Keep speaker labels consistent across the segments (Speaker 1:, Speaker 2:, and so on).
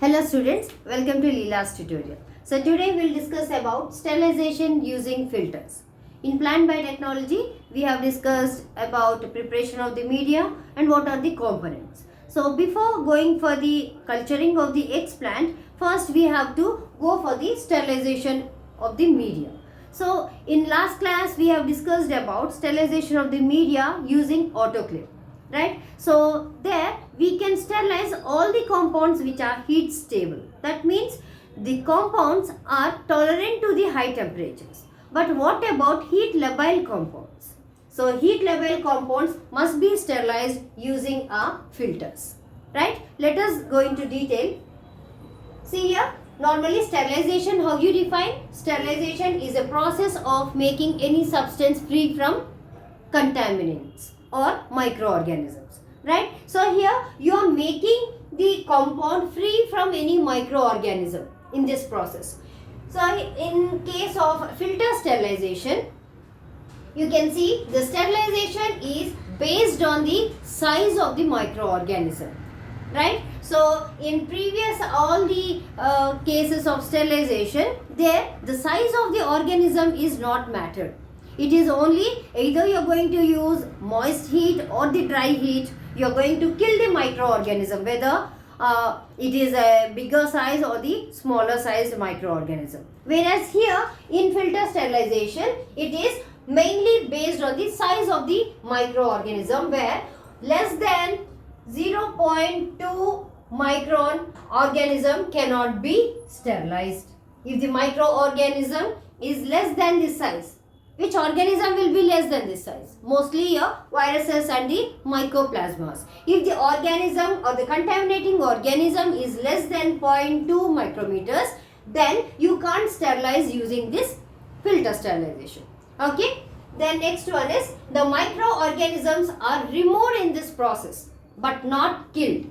Speaker 1: Hello students, welcome to LEELA'S tutorial. So today we will discuss about sterilization using filters. In Plant Biotechnology, we have discussed about preparation of the media and what are the components. So before going for the culturing of the eggs plant, first we have to go for the sterilization of the media. So in last class we have discussed about sterilization of the media using autoclave. Right, so there we can sterilize all the compounds which are heat stable. That means the compounds are tolerant to the high temperatures. But what about heat labile compounds? So heat labile compounds must be sterilized using filters. Right, let us go into detail. See here, normally sterilization, how you define? Sterilization is a process of making any substance free from contaminants or microorganisms, right? So here you are making the compound free from any microorganism in this process. So in case of filter sterilization, you can see the sterilization is based on the size of the microorganism, right? So in previous all the cases of sterilization, there the size of the organism is not mattered. It is only either you are going to use moist heat or the dry heat. You are going to kill the microorganism, whether it is a bigger size or the smaller sized microorganism. Whereas here in filter sterilization, it is mainly based on the size of the microorganism, where less than 0.2 micron organism cannot be sterilized. If the microorganism is less than this size, which organism will be less than this size? Mostly your viruses and the mycoplasmas. If the organism or the contaminating organism is less than 0.2 micrometers, then you can't sterilize using this filter sterilization. Okay. Then next one is the microorganisms are removed in this process but not killed.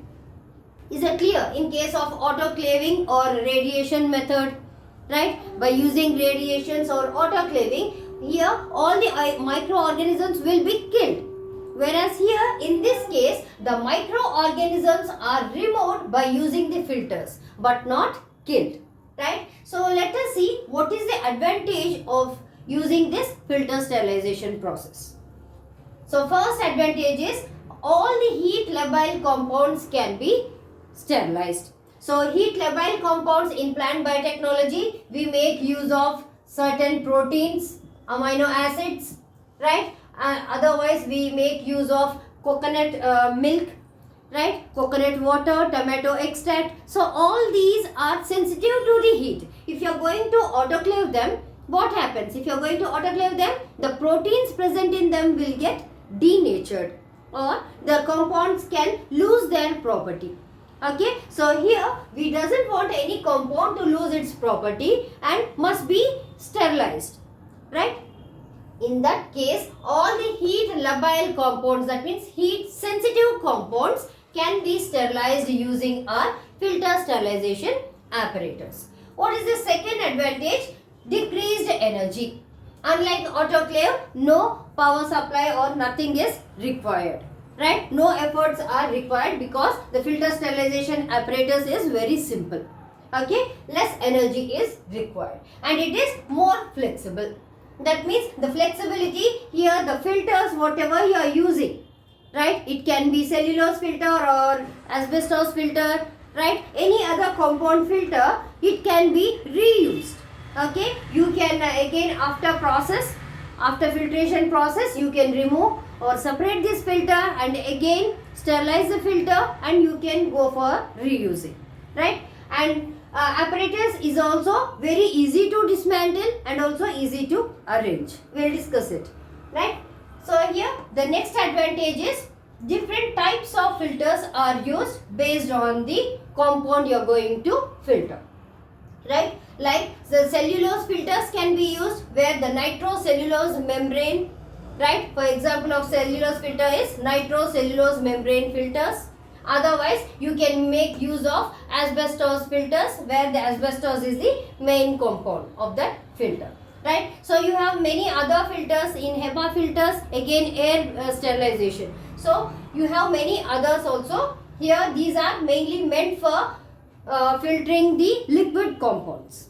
Speaker 1: Is it clear? In case of autoclaving or radiation method, right? By using radiations or autoclaving, here all the microorganisms will be killed. Whereas here in this case, the microorganisms are removed by using the filters but not killed. Right? So let us see what is the advantage of using this filter sterilization process. So first advantage is all the heat labile compounds can be sterilized. So heat labile compounds in plant biotechnology, we make use of certain proteins, amino acids, right? Otherwise we make use of coconut milk, right? Coconut water, tomato extract. So all these are sensitive to the heat. If you are going to autoclave them, what happens? If you are going to autoclave them, the proteins present in them will get denatured, or the compounds can lose their property. Okay, so here we doesn't want any compound to lose its property and must be sterilized. Right? In that case, all the heat labile compounds, that means heat sensitive compounds, can be sterilized using our filter sterilization apparatus. What is the second advantage? Decreased energy. Unlike autoclave, no power supply or nothing is required. Right? No efforts are required because the filter sterilization apparatus is very simple. Okay? Less energy is required and it is more flexible. That means the flexibility here, the filters whatever you are using, right? It can be cellulose filter or asbestos filter, right? Any other compound filter, it can be reused. Okay, you can again after filtration process, you can remove or separate this filter and again sterilize the filter and you can go for reusing, right? And apparatus is also very easy to dismantle and also easy to arrange. We will discuss it, right? So here the next advantage is different types of filters are used based on the compound you are going to filter, right? Like the cellulose filters can be used where the nitrocellulose membrane, right? For example of cellulose filter is nitrocellulose membrane filters. Otherwise, you can make use of asbestos filters where the asbestos is the main compound of that filter, right? So you have many other filters in HEPA filters, again air sterilization. So you have many others also. Here these are mainly meant for filtering the liquid compounds.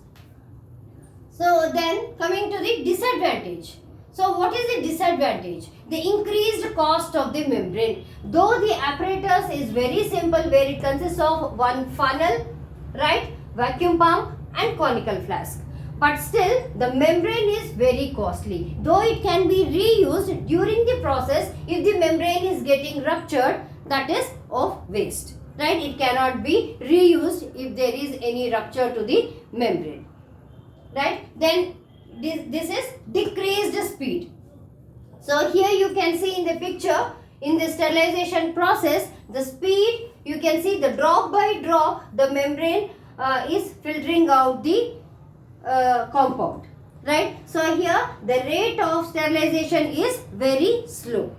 Speaker 1: So then coming to the disadvantage. So what is the disadvantage? The increased cost of the membrane. Though the apparatus is very simple, where it consists of one funnel, right, vacuum pump and conical flask. But still the membrane is very costly. Though it can be reused during the process, if the membrane is getting ruptured, that is of waste. Right? It cannot be reused if there is any rupture to the membrane. Right? Then this is decreased speed. So here you can see in the picture, in the sterilization process, the speed, you can see the drop by drop, the membrane is filtering out the compound. Right? So here the rate of sterilization is very slow.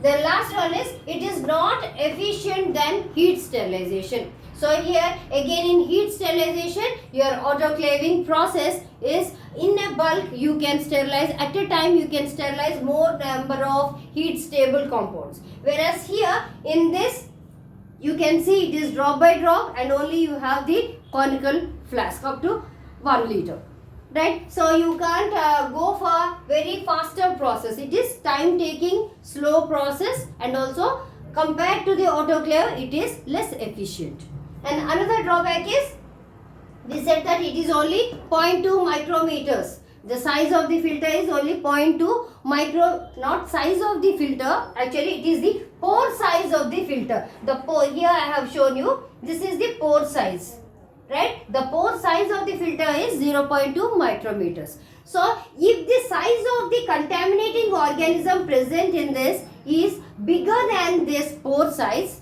Speaker 1: The last one is, it is not efficient than heat sterilization. So here again, in heat sterilization, your autoclaving process is in a bulk. You can sterilize at a time, you can sterilize more number of heat stable compounds. Whereas here in this, you can see it is drop by drop, and only you have the conical flask up to 1 liter. Right? So you can't go for very faster process. It is time taking, slow process, and also compared to the autoclave, it is less efficient. And another drawback is, we said that it is only 0.2 micrometers. The size of the filter is only 0.2 micro, not size of the filter. Actually, it is the pore size of the filter. The pore, here I have shown you, this is the pore size. Right? The pore size of the filter is 0.2 micrometers. So, if the size of the contaminating organism present in this is bigger than this pore size,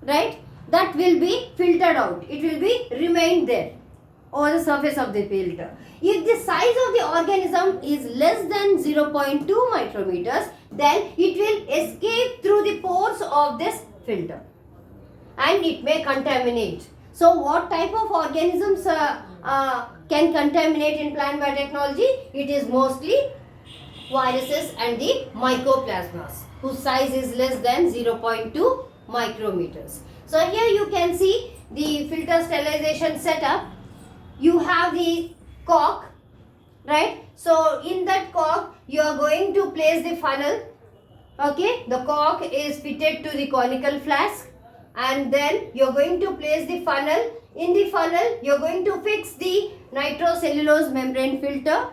Speaker 1: right, that will be filtered out. It will be remain there over the surface of the filter. If the size of the organism is less than 0.2 micrometers, then it will escape through the pores of this filter and it may contaminate. So what type of organisms can contaminate in plant biotechnology? It is mostly viruses and the mycoplasmas, whose size is less than 0.2 micrometers. So here you can see the filter sterilization setup. You have the cork, right? So in that cork, you are going to place the funnel. Okay, the cork is fitted to the conical flask. And then you are going to place the funnel. In the funnel, you are going to fix the nitrocellulose membrane filter,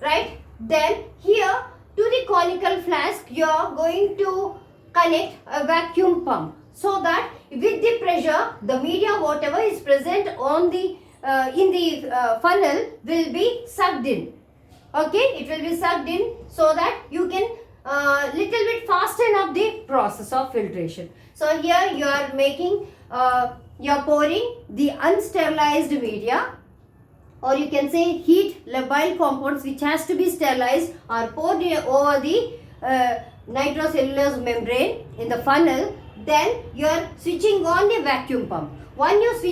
Speaker 1: right? Then here to the conical flask, you are going to connect a vacuum pump, so that with the pressure, the media whatever is present on the in the funnel will be sucked in. Okay, it will be sucked in, so that you can little bit fasten up the process of filtration. So here you are making, you are pouring the unsterilized media, or you can say heat labile compounds which has to be sterilized, are poured over the nitrocellulose membrane in the funnel. Then you are switching on the vacuum pump. Once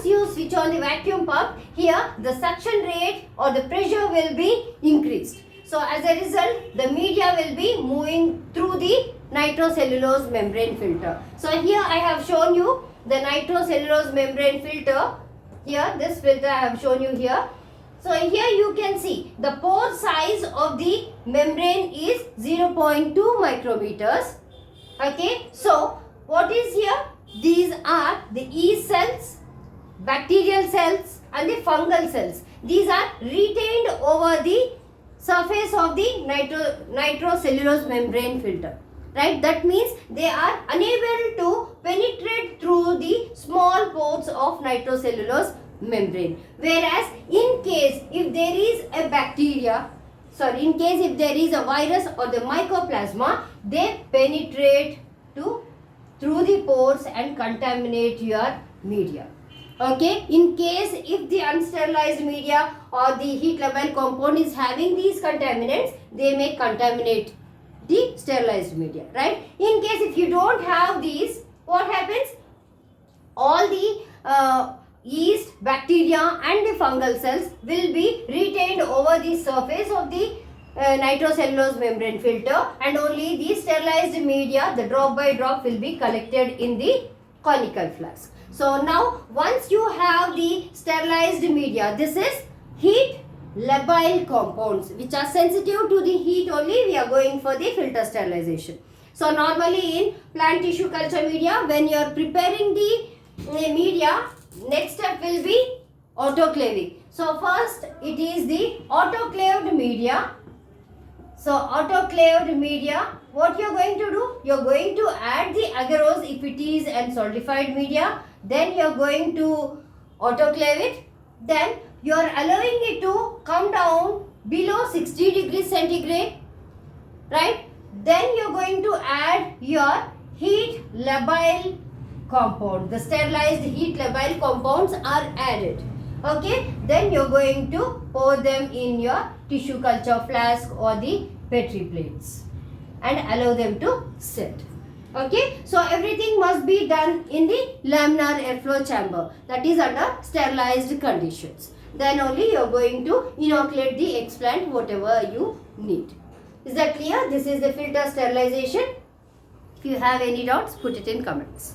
Speaker 1: you switch on the vacuum pump, here the suction rate or the pressure will be increased. So as a result, the media will be moving through the nitrocellulose membrane filter. So here I have shown you the nitrocellulose membrane filter. Here, this filter I have shown you here. So here you can see the pore size of the membrane is 0.2 micrometers. Okay, so what is here? These are the yeast cells, bacterial cells and the fungal cells. These are retained over the surface of the nitrocellulose membrane filter. Right? That means they are unable to penetrate through the small pores of nitrocellulose membrane. Whereas in case if there is a bacteria, in case if there is a virus or the mycoplasma, they penetrate through the pores and contaminate your media. Okay, in case if the unsterilized media or the heat labile compound is having these contaminants, they may contaminate the sterilized media, right? In case if you don't have these, what happens? All the yeast, bacteria and the fungal cells will be retained over the surface of the nitrocellulose membrane filter, and only the sterilized media, the drop by drop, will be collected in the conical flask. So now once you have the sterilized media, this is heat labile compounds which are sensitive to the heat only, we are going for the filter sterilization. So normally in plant tissue culture media, when you are preparing the media, next step will be autoclaving. So first it is the autoclaved media. So autoclaved media, what you are going to do? You are going to add the agarose if it is an solidified media. Then you are going to autoclave it. Then you are allowing it to come down below 60 degrees centigrade. Right? Then you are going to add your heat labile compound. The sterilized heat labile compounds are added. Okay, then you're going to pour them in your tissue culture flask or the petri plates and allow them to sit. Okay, so everything must be done in the laminar airflow chamber, that is under sterilized conditions. Then only you're going to inoculate the explant whatever you need. Is that clear? This is the filter sterilization. If you have any doubts, put it in comments.